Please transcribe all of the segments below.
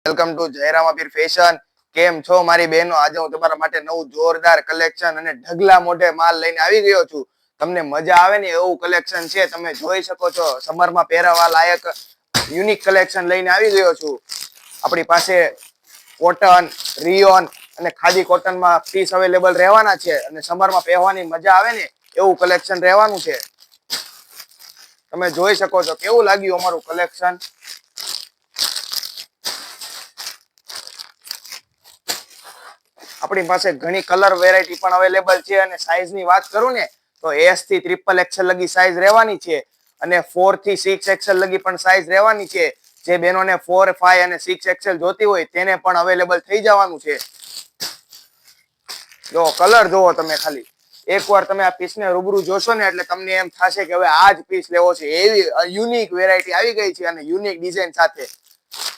Welcome to Jayram Abir fashion. કેમ છો મારી બહેનો? આજે હું તમારા માટે નવું જોરદાર કલેક્શન અને ઢગલા મોઢે માલ લઈને આવી ગયો છું. તમને મજા આવે ને એવું કલેક્શન છે. તમે જોઈ શકો છો, સમરમાં પહેરવા લાયક યુનિક કલેક્શન લઈને આવી ગયો છું. આપણી પાસે કોટન, રિયોન અને ખાદી કોટનમાં પીસ અવેલેબલ રહેવાના છે અને સમરમાં પહેરવાની મજા આવે ને એવું કલેક્શન રહેવાનું છે. તમે જોઈ શકો છો કેવું લાગ્યું અમારું કલેક્શન. આપણી પાસે ઘણી કલર વેરાયટી પણ અવેલેબલ છે અને સાઈઝ ની વાત કરું ને તો S થી XXL લગી સાઈઝ રહેવાની છે અને 4 થી 6XL લગી પણ સાઈઝ રહેવાની છે. જે બહેનોને 4, 5 અને 6XL જોતી હોય તેને પણ અવેલેબલ થઈ જવાનું છે. જો કલર જોવો તમે ખાલી એકવાર તમે આ પીસને રૂબરૂ જોશો ને એટલે તમને એમ થશે કે હવે આ જ પીસ લેવો છે. એવી યુનિક વેરાયટી આવી ગઈ છે અને યુનિક ડિઝાઇન સાથે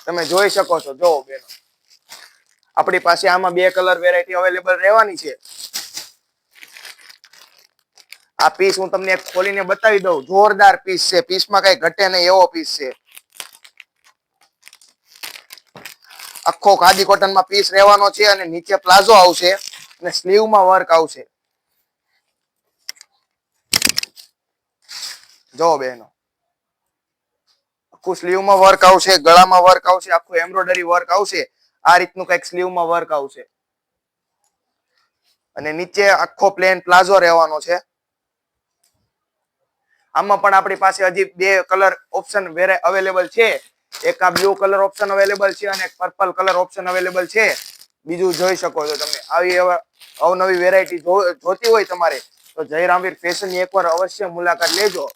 તમે જોઈ શકો છો. જો બેનો, આપણી પાસે આમાં 2 કલર વેરાયટી અવેલેબલ રહેવાની છે. આ પીસ હું તમને એક ખોલીને બતાવી દઉં. જોરદાર પીસ છે. પીસમાં કઈ ઘટે નહીં એવો પીસ છે. આખો ખાદી કોટનમાં પીસ રહેવાનો છે અને નીચે પ્લાઝો આવશે અને સ્લીવમાં વર્ક આવશે. જો બહેનો, આખું સ્લીવમાં વર્ક આવશે, ગળામાં વર્ક આવશે, આખું એમ્બ્રોઇડરી વર્ક આવશે. આ રીતનું કઈક સ્લીવમાં વર્ક આવશે અને નીચે આખો પ્લેન પ્લાઝો રહેવાનો છે. આમાં પણ આપણી પાસે હજી 2 કલર ઓપ્શન અવેલેબલ છે. એક આ બ્લુ કલર ઓપ્શન અવેલેબલ છે અને એક પર્પલ કલર ઓપ્શન અવેલેબલ છે. બીજું જોઈ શકો છો તમે. આવી અવનવી વેરાયટી જોતી હોય તમારે તો જયરામવીર ફેશન ની એકવાર અવશ્ય મુલાકાત લેજો.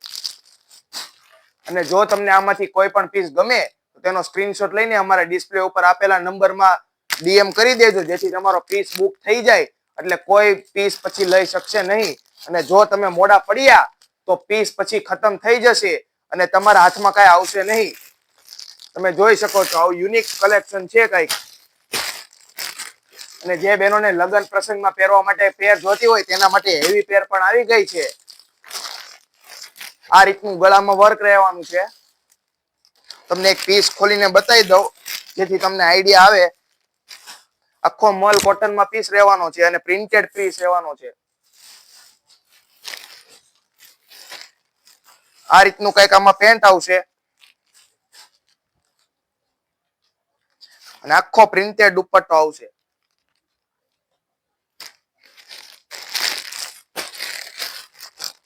અને જો તમને આમાંથી કોઈ પણ પીસ ગમે તો તેનો સ્ક્રીનશોટ લઈને અમારા ડિસ્પ્લે ઉપર આપેલા નંબરમાં DM કરી દેજો, જેથી તમારો પીસ બુક થઈ જાય એટલે કોઈ પીસ પછી લઈ શકશે નહીં. અને જો તમે મોડા પડ્યા તો પીસ પછી ખતમ થઈ જશે અને તમારા હાથમાં કઈ આવશે નહીં. તમે જોઈ શકો છો આવું યુનિક કલેક્શન છે કઈક. અને જે બહેનોને લગ્ન પ્રસંગમાં પહેરવા માટે પેર જોતી હોય તેના માટે હેવી પેર પણ આવી ગઈ છે. આ રીતનું ગળામાં વર્ક રહેવાનું છે. તમને એક પીસ ખોલીને બતાવી દઉં જેથી તમને આઈડિયા આવે. આખો મલ કોટનમાં પીસ રહેવાનો છે અને પ્રિન્ટેડ પીસ રહેવાનો છે. આ રીતનું કઈક આમાં પેન્ટ આવશે અને આખો પ્રિન્ટેડ દુપટ્ટો આવશે.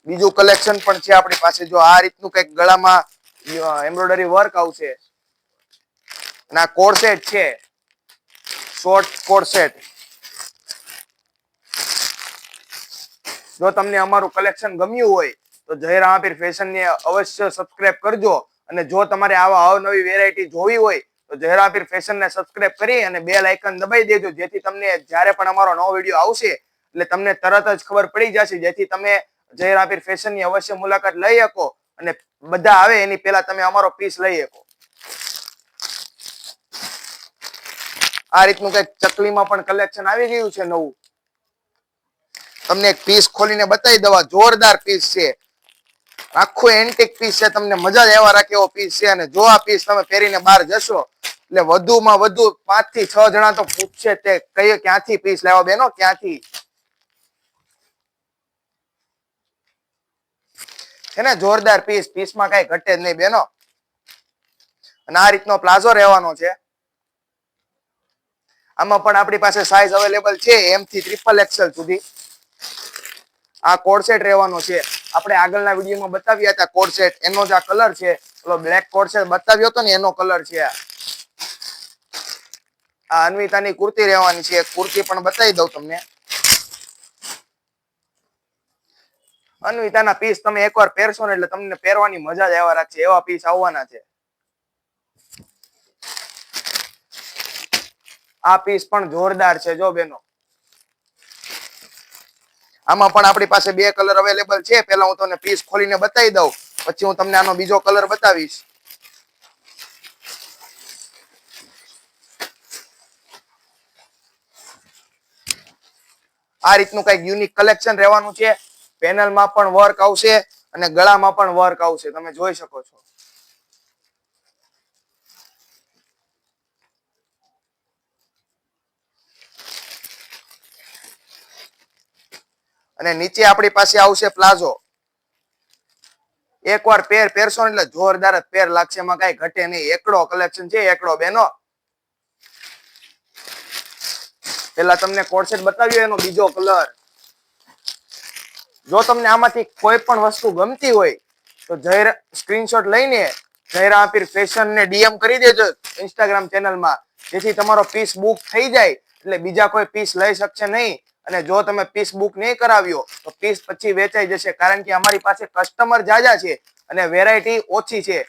બીજું કલેક્શન પણ છે આપણી પાસે. જો આ રીતનું કઈક ગળામાં એમ્બ્રોઇડરી વર્ક આવશે અને આ કોડ સેટ છે, શોર્ટ કોડ સેટ. જો તમને અમારું કલેક્શન ગમ્યું હોય તો જયરામ અબીર ફેશન ને અવશ્ય સબસ્ક્રાઇબ કરજો. અને જો તમારે આવા અવનવી વેરાયટી જોવી હોય તો જયરામ અબીર ફેશન ને સબસ્ક્રાઇબ કરી અને બેલ આઇકન દબાઈ દેજો, જેથી તમને જ્યારે પણ અમારો નવો વિડીયો આવશે એટલે તમને તરત જ ખબર પડી જશે, જેથી તમે જયરામ અબીર ફેશન ની અવશ્ય મુલાકાત લઈ શકો અને બધા આવે એની પહેલા તમે અમારો પીસ લઈ શકો. આ રીતનું કઈક ચકલીમાં પણ કલેક્શન આવી ગયું છે નવું. તમને એક પીસ ખોલીને બતાવી દવા. જોરદાર પીસ છે. આખું એન્ટિક પીસ છે. તમને મજા જ એવા રાખે એવો પીસ છે. અને જો આ પીસ તમે પહેરીને બહાર જશો એટલે વધુમાં વધુ 5 થી 6 જણા તો પૂછશે તે કઈ ક્યાંથી પીસ લાવ્યા બેનો, ક્યાંથી. છે ને જોરદાર પીસ. પીસમાં કઈ ઘટે જ નહીં બેનો. અને આ રીતનો પ્લાઝો રહેવાનો છે. આમાં પણ આપણી પાસે સાઈઝ અવેલેબલ છે M થી XXL સુધી. આ કોડ સેટ રહેવાનો છે. આપણે આગળના વિડીયોમાં બતાવ્યા હતા કોડ સેટ, એનો જ આ કલર છે. પેલો બ્લેક કોડ સેટ બતાવ્યો હતો ને એનો કલર છે આ. અન્વિતાની કુર્તી રહેવાની છે. કુર્તી પણ બતાવી દઉં તમને. અન્વિતાના પીસ તમે એકવાર પહેરશો ને એટલે તમને પહેરવાની મજા જ આવવા રાખશે એવા પીસ આવવાના છે. આ પીસ પણ જોરદાર છે જો બેનો. આમાં પણ આપણી પાસે 2 કલર અવેલેબલ છે. પહેલા હું તમને પીસ ખોલીને બતાવી દઉં, પછી હું તમને આનો બીજો કલર બતાવીશ. આ રીતનું કઈક યુનિક કલેક્શન રહેવાનું છે. પેનલમાં પણ વર્ક આવશે અને ગળામાં પણ વર્ક આવશે. તમે જોઈ શકો છો. અને નીચે આપણી પાસે આવશે પ્લાઝો. એકવાર પહેરશો ને એટલે જોરદાર જ પહેર લાગશે, એમાં કઈ ઘટે નહીં. એકડો કલેક્શન છે, એકડો બેનો. પેલા તમને કોટ સેટ બતાવ્યો એનો બીજો કલર. જો તમને આમાંથી કોઈ પણ વસ્તુ ગમતી હોય તો સ્ક્રીનશોટ લઈને જયરા આપીર ફેશન ને ડીએમ કરી દેજો ઇન્સ્ટાગ્રામ ચેનલમાં, જેથી તમારો પીસ બુક થઈ જાય એટલે બીજા કોઈ પીસ લઈ શકશે નહીં. અને જો તમે પીસ બુક નહીં કરાવ્યો તો પીસ પછી વેચાઈ જશે, કારણ કે અમારી પાસે કસ્ટમર જાજા છે અને વેરાયટી ઓછી છે.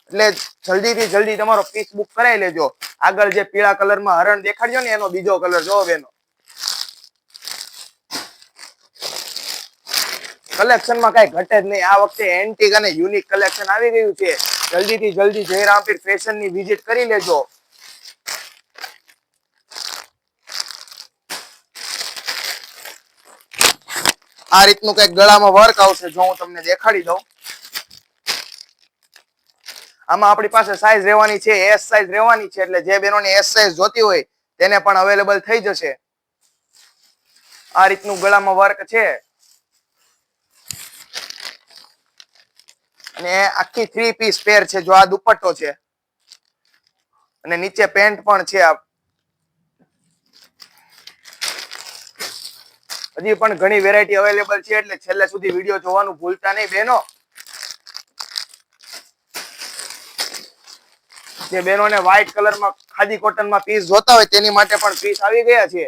એટલે જલ્દીથી જલ્દી તમારો પીસ બુક કરાવી લેજો. આગળ જે પીળા કલરમાં હરણ દેખાડ્યો ને એનો બીજો કલર જો બેનો. કલેક્શનમાં કઈ ઘટે જ નહીં. આ વખતે એન્ટિક અને યુનિક કલેક્શન આવી ગયું છે. જલ્દીથી જલ્દી જયરામપીર ફેશન ની વિઝિટ કરી લેજો. આ રીતનું કઈક ગળામાં વર્ક આવશે, જો હું તમને દેખાડી દઉં. આમાં આપણી પાસે સાઈઝ રહેવાની છે, એસ સાઈઝ રહેવાની છે, એટલે જે બહેનોને એસ સાઈઝ જોતી હોય તેને પણ અવેલેબલ થઈ જશે. આ રીતનું ગળામાં વર્ક છે અને આખી 3 પીસ પેર છે. જો આ દુપટ્ટો છે અને નીચે પેન્ટ પણ છે. હજી પણ ઘણી વેરાયટી અવેલેબલ છે, એટલે છેલ્લે સુધી વિડીયો જોવાનું ભૂલતા નહીં બહેનો. જે બહેનોને વ્હાઈટ કલરમાં ખાદી કોટનમાં પીસ જોતા હોય તેની માટે પણ પીસ આવી ગયા છે.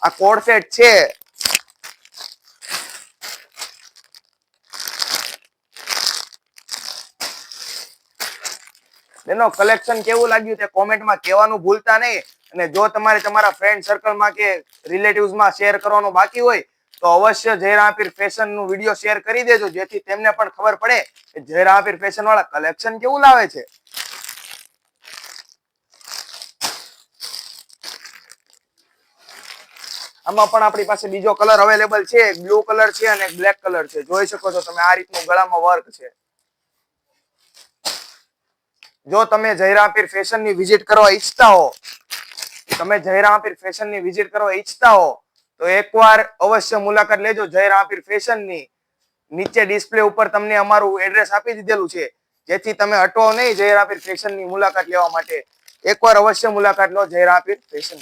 આ કોડ સેટ છે. બેનો કલેક્શન કેવું લાગ્યું તે કોમેન્ટમાં કહેવાનું ભૂલતા નહીં. અને જો તમારે તમારા ફ્રેન્ડ સર્કલમાં કે રિલેટિવ્સમાં શેર કરવાનું બાકી હોય તો અવશ્ય જયરામપીર ફેશન નું વિડીયો શેર કરી દેજો, જેથી તેમને પણ ખબર પડે કે જયરામપીર ફેશન વાળા કલેક્શન કેવું લાવે છે. આમાં પણ આપણી પાસે બીજો કલર અવેલેબલ છે. બ્લુ કલર છે અને બ્લેક કલર છે. જોઈ શકો છો તમે આ રીતનું ગળામાં વર્ક છે. જો તમે જયરામપીર ફેશન ની વિઝિટ કરવા ઈચ્છતા હો, તો એકવાર અવશ્ય મુલાકાત લેજો જયરામપીર ફેશન ની. નીચે ડિસ્પ્લે ઉપર તમને અમારું એડ્રેસ આપી દીધેલું છે, જેથી તમે અટવો નહીં જયરામપીર ફેશન ની મુલાકાત લેવા માટે. એકવાર અવશ્ય મુલાકાત લો જયરામપીર ફેશન.